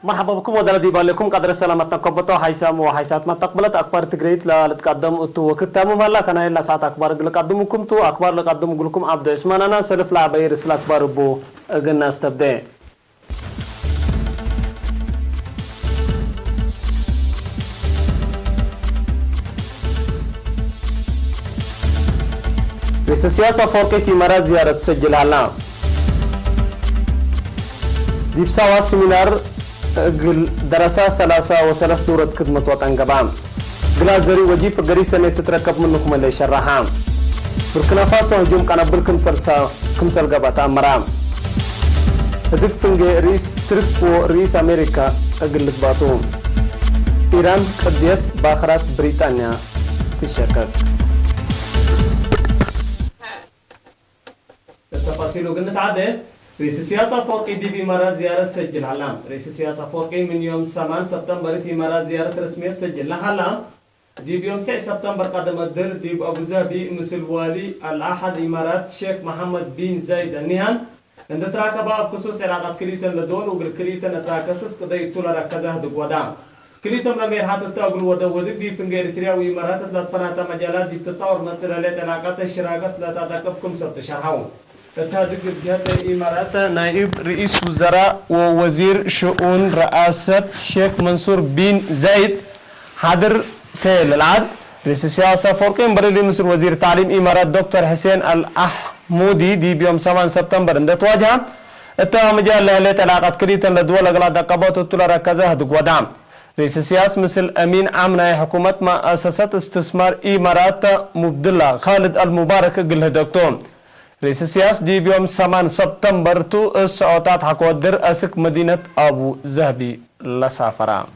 مرحبا بكم ودلدي بالكم قدر سلامتنا كبتو حيسام وحيسات ما تقبلت أكبر تجريت لا لتقدم تو وكتامو مالا كان إلا ساعات أكبر لقدمكم تو أكبر لقدم لكم عبد اسمان أنا سلف لا بيرس الأكبر بو أجناس تبدأ رئيس السياسة فوقي إمارات زيارة تسجل هلا ديب سوا سيمينار دراسة 33 دورة خدمة وطن قبام غلازري وجيب غري سنة تتركب منكم اللي شرحام بركنا فاسو هجوم كان بالكم سرسا كمسل قباتا مرام هدك فنجي رئيس تركو رئيس أمريكا أقلت باتوم إيران قديت باخرات بريطانيا تشكك التفاصيل وقلنا عدد رئيس السياسة فورقي دي بإمارات زيارة سجل علام رئيس السياسة فورقي من يوم 8 سبتمبر في إمارات زيارة رسمية سجل لها علام دي بيوم 9 سبتمبر قدم الدر دي بأبو ظبي مثل والي الأحد إمارات شيخ محمد بن زايد النهان عند تراكبا بخصوص علاقات كليتن لدول وقل كليتن تراكسس قضي طول ركزه دق ودام كليتن لمير حتى تقول ودودك دي فنجير تريا وإمارات تلاتفناتا مجالات دي تطور مسألة علاقات الشراكات لا تتكبكم سبت شرحون تهدك جهة الإمارات نائب رئيس وزراء ووزير شؤون رئاسة شيخ منصور بن زايد حاضر تيل العاد رئيس السياسة فوركين بريلي مصر وزير تعليم إمارات دكتور حسين الأحمودي دي بيوم 8 سبتمبر عند تواجه مجال لهلية علاقات كريتا لدول أغلى دقابات وطول ركزة هدق ودعم رئيس السياسة مثل أمين عام حكومة مؤسسة استثمار إمارات مبدلة خالد المبارك قل هدقتون رئيس السياسة دي بيوم 8 سبتمبر تو السعودات حكودر أسك مدينة أبو ظبي لسافرة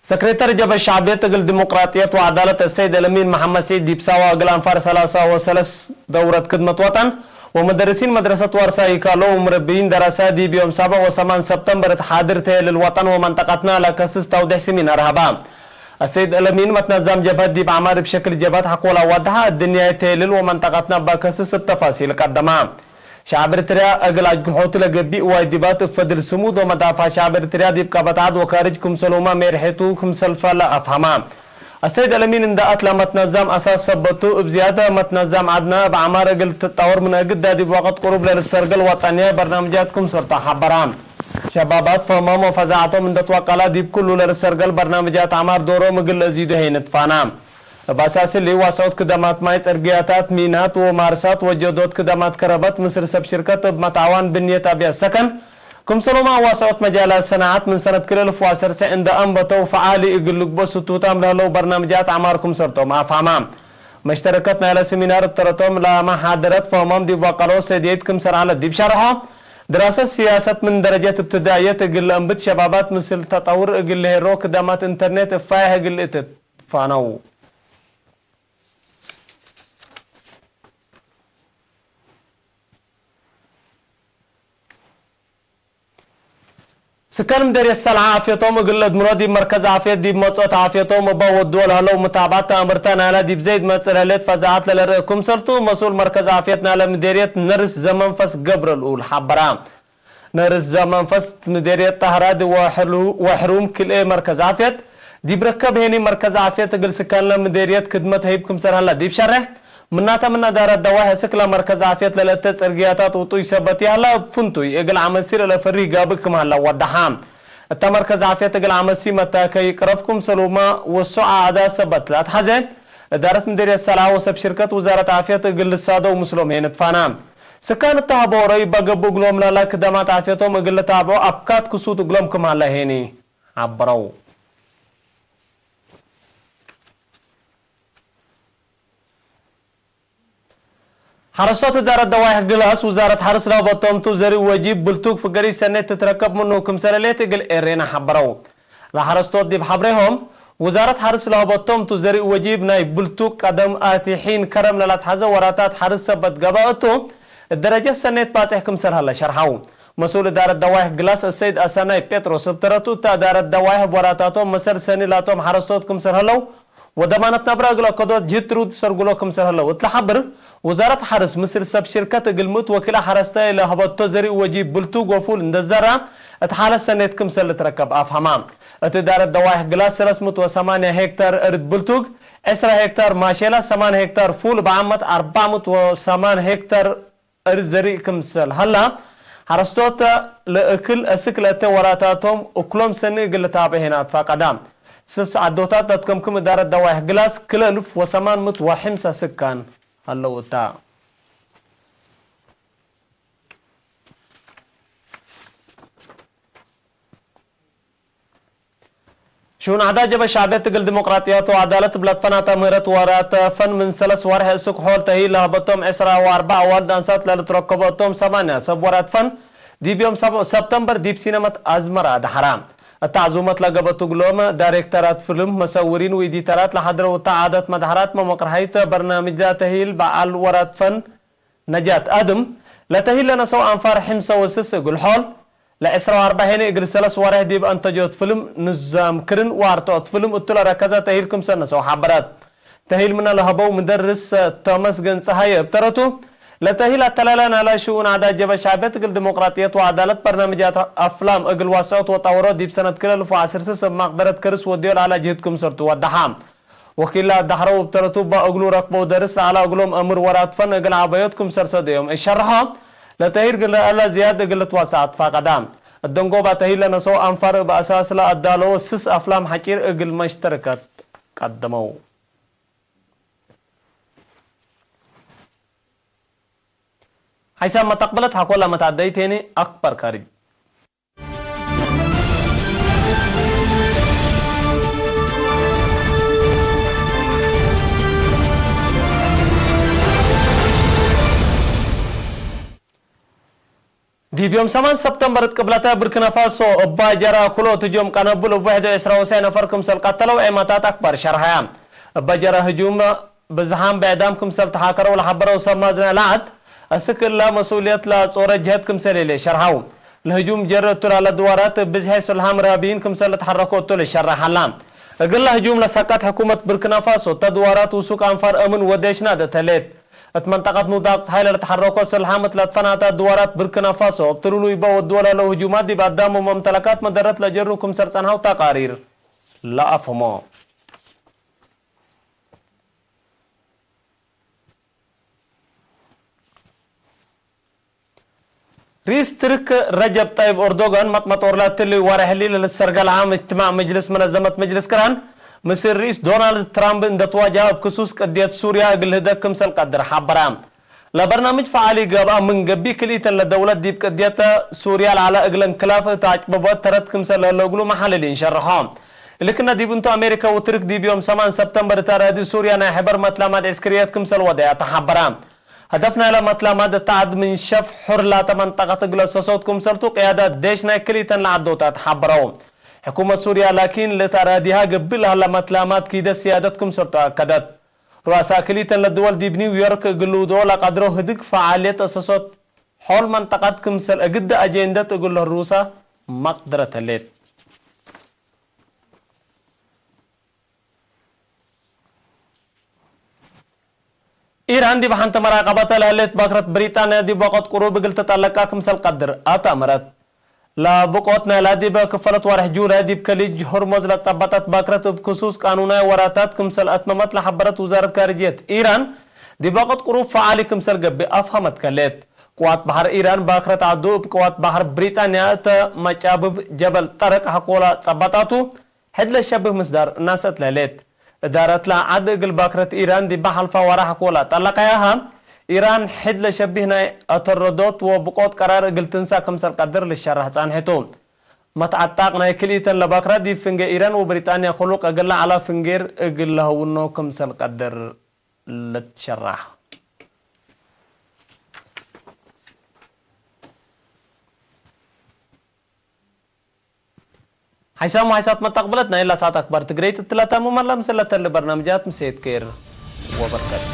سكرتير جبهة الشعبية تقل ديمقراطية وعدالة السيد الأمين محمد سيد دي بساوى أقلام فار 33 دورة خدمة وطن ومدرسين مدرسة ورسائي كالو ومربيين دراسات دي بيوم 7 و 8 سبتمبر تحاضر تهل الوطن ومنطقتنا لكسس توضيح سمينار هبام السيد الأمين متنظم جبهة دي بعمار بشكل جبهة حقولا وضحها الدنيا تهلل ومنطقتنا بكسس التفاصيل قدما شعب ارتريا أقل أجحوت لقبي واجبات فضل سمود ومدافع شعب ارتريا دي بقبطعاد وخارجكم سلوما ميرحيتوكم سلفا لا أفهما السيد الأمين انداءت لما تنظم أساس سبتو بزيادة متنظم عدنا بعمار أقل تطور من أقل دي بوقت قرب للسرقل وطنية برنامجاتكم سرطة حبرام شبابات فمام وفزاعتهم من دتوقلا ديب كله للسرقل برنامجات عمار دورو مقل أزيدو هينت فانام باساس اللي واسعود كدامات مايت ارقياتات مينات ومارسات وجودات كدامات كربات مصر سب شركات بمتعوان بنية أبيا السكن كم سلوما واسعود مجالات صناعات من سنة كلف واسرسة عند أنبتو فعالي اقلق بسو توتام لهلو برنامجات عماركم سرطو ما فهمام مشتركتنا على سيمينار بترتوم لما حاضرت فهمام دي بوقلو سيديتكم سر على ديب شرحهم دراسة سياسة من درجات ابتدائية اقل انبت شبابات مثل تطور اقل هيرو كدامات انترنت فايه اقل اتفانو سكان مديرية السلعة عافيتهم قلد مرادي مركز عافية دي بموصوت عافيتهم وباو الدول هلو متابعات أمرتان على دي بزيد مسألة فزاعات للرئيكم سلطو مسؤول مركز عافيتنا على مديرية نرس زمن فس قبر الأول حبرام نرس زمن فس مديرية طهراد وحروم كل ايه مركز عافيت دي بركب هيني مركز عافيت قل سكان لمديرية خدمة هيبكم سر هلا دي بشرح مناتا منا دار الدواء سكلا مركز عافية للتس ارقياتات وطوي سبتي هلا فنتوي اقل عمسير لفريق بكم هلا ودحام التا مركز عافية اقل عمسي متى كي يقرفكم سلوما والسعى عدا سبت لا تحزن دارت مديرية السلعة وسب شركة وزارة عافية اقل السادة ومسلوم هين تفانام سكان التهبو رأي بقبو قلوم لالا كدامات عافيتهم اقل تابعو ابكات كسوت قلومكم هلا هيني عبرو حرصات دار الدواء قلاس وزارة حرس لا بطم تزري وجيب بلتوك فقري سنة تتركب منه كم سنة ليه تقل إيرينا حبرو لا حرصات دي بحبرهم وزارة حرس لا بطم تزري وجيب ناي بلتوك قدم آتي حين كرم للا تحزة وراتات حرس سبت قباءته الدرجة سنة باتح كم سنة هلا شرحو مسؤول دار الدواء قلاس السيد أساناي بيتروس ابترتو تا دار الدواء وراتاتهم مسر سنة لاتهم حرصات كم سنة هلو وضمانة نبرة أقول قدوة جترود سرقلو كمسل هلا وتلحبر وزارة حرس مصر سب شركة قلمت وكلا حرستا إلى هبط تزري وجيب بلتوق وفول اندزارة اتحالة سنة كمسل تركب أفهمام اتدار الدواح قلاس 308 هكتار ارد بلتوق 10 هكتار ماشيلا 8 هكتار فول بعمت 408 هكتار ارد زري كمسل هلا حرستوت لأكل أسكلة وراتاتهم وكلهم سنة قل تابعينات فقدام سس عدوتات تتكم دار الدواح قلاس كل 1805 سكان هلا وتا شون عدا جب شعبية تقل ديمقراطيات وعدالة بلاد فنا تمهرت ورات فن من سلس وارح سوق حول تهي لهبتهم 10 و4 والد انسات لتركبتهم 8 سب ورات فن دي بيوم سبتمبر ديب سينمات أزمرة ده حرام التعزومات لقبتو قلوم دايركترات فيلم مصورين وإديترات لحضر وتعادت مدهرات مقرحيت برنامج ذا تهيل بعال ورات فن نجات آدم لا تهيل لنا سوء أنفار حمسة وسس قل حول لا 10 و4 هنا إقر سلس واره ديب أنتجوت فيلم نظام كرن وارتوت فيلم اتلا ركزة تهيلكم سنة سوء حبرات تهيل من الهبو مدرس توماس جنسهاي ابترتو لا تهيل التلالان على شؤون عدا جب شعبية تقل ديمقراطية وعدالة برنامجات أفلام أقل واسعات وطورات ديب سنة كلا وعسر سب مقدرة كرس وديول على جهدكم سرتو والدحام وكلا دحرو ابترتو با أقلو رقبو درس على أقلوم أمر ورات فن أقل عبايتكم سرسديهم الشرحة لا تهيل قل ألا زيادة قلت واسعات فقدام الدنقو با تهيل نسو أنفار بأساس لا أدالو سس أفلام حكير أقل مشتركات قدمو حيث ما تقبلت حقولا ما تعديتيني أكبر خارج دي بيوم 8 سبتمبر قبلتها بركنا فاسو باجرا كلو تجوم قنبل وبعد 20 نفركم سلقتلوا ايماتات اكبر شرحيام باجرا هجوم بزحام بعدامكم سلتحاكروا لحبروا سمازنا لعد اسكل لا مسؤوليات لا صوره جهتكم سليله شرحوا الهجوم جرتوا على دوارات بزحي سلهم رابين كم سل تحركوا طول الشرح حلام اقل هجوم لسقط حكومه بركنا فاسو تدوارات وسوق انفار امن وديشنا دتلت اتمنطقه نوداق حيل تحركوا سلحمت لتفناتا دوارات بركنا فاسو ابترولو يبا الدوله له هجومات دي بعدام ممتلكات مدرت لجركم سرصنها تقارير لا افهموا رئيس ترك رجب طيب أردوغان مطمط أورلات اللي ورحلي للسرقة العام اجتماع مجلس منظمة مجلس كران مصير رئيس دونالد ترامب ان تواجه بخصوص قضية سوريا قل هدا كمسل قدر حبرام لبرنامج فعالي قبا من قبي كليتا لدولة دي بقضية سوريا على اقل انقلاف تعجبات ترد كمسل لقلو محللين شرحهم لكن دي بنتو امريكا وترك دي بيوم 8 سبتمبر ترى سوريا نحبر مطلمات عسكريات كمسل وضعها تحبرام هدفنا إلى مطلمات تعد من شف حر لا منطقة قلصصوتكم سلطو قيادة ديشنا كليتا لعدوتات حبرهم حكومة سوريا لكن لتراديها قبلها لمطلمات كيدا سيادتكم سلطو أكدت رؤساء كليتا للدول دي بنيويورك قلو دولا قدروا هدك فعالية أساسات حول منطقة كمسل أقد أجندة تقول الروسا مقدرة الليل إيران دي بحانت مراقبة لهلت باكرت بريطانيا دي بوقت قروب قلت تتعلقا كمسل قدر أتامرت لا بقوتنا لا دي بكفلت ورح جورة دي بكليج هرمز لتثبتت باكرت بخصوص قانونا وراتات كمسل أتممت لحبرت وزارة خارجية إيران دي بوقت قروب فعالي كمسل قبي أفهمت كليت قوات بحر إيران باكرت عدو بقوات بحر بريطانيا تمجابب جبل طرق حقولا تثبتاتو حد لشبه مصدر ناست لليت دارت لا عدق الباكرة إيران دي بحل فوراح كولا طلقاها إيران حد لشبهنا أتردوت وبقوت قرار قلتنسا كمسل قدر للشرح تانحتو متعتاقنا كليتا لباكرة دي فنجي إيران وبريطانيا خلوق أقل على فنجير أقل له ونو كمسل قدر للشرح حيسام وحيسات ما تقبلتنا إلا ساعة أكبر تقريت الثلاثة مملا مسلة البرنامجات مسيت كير وبركاته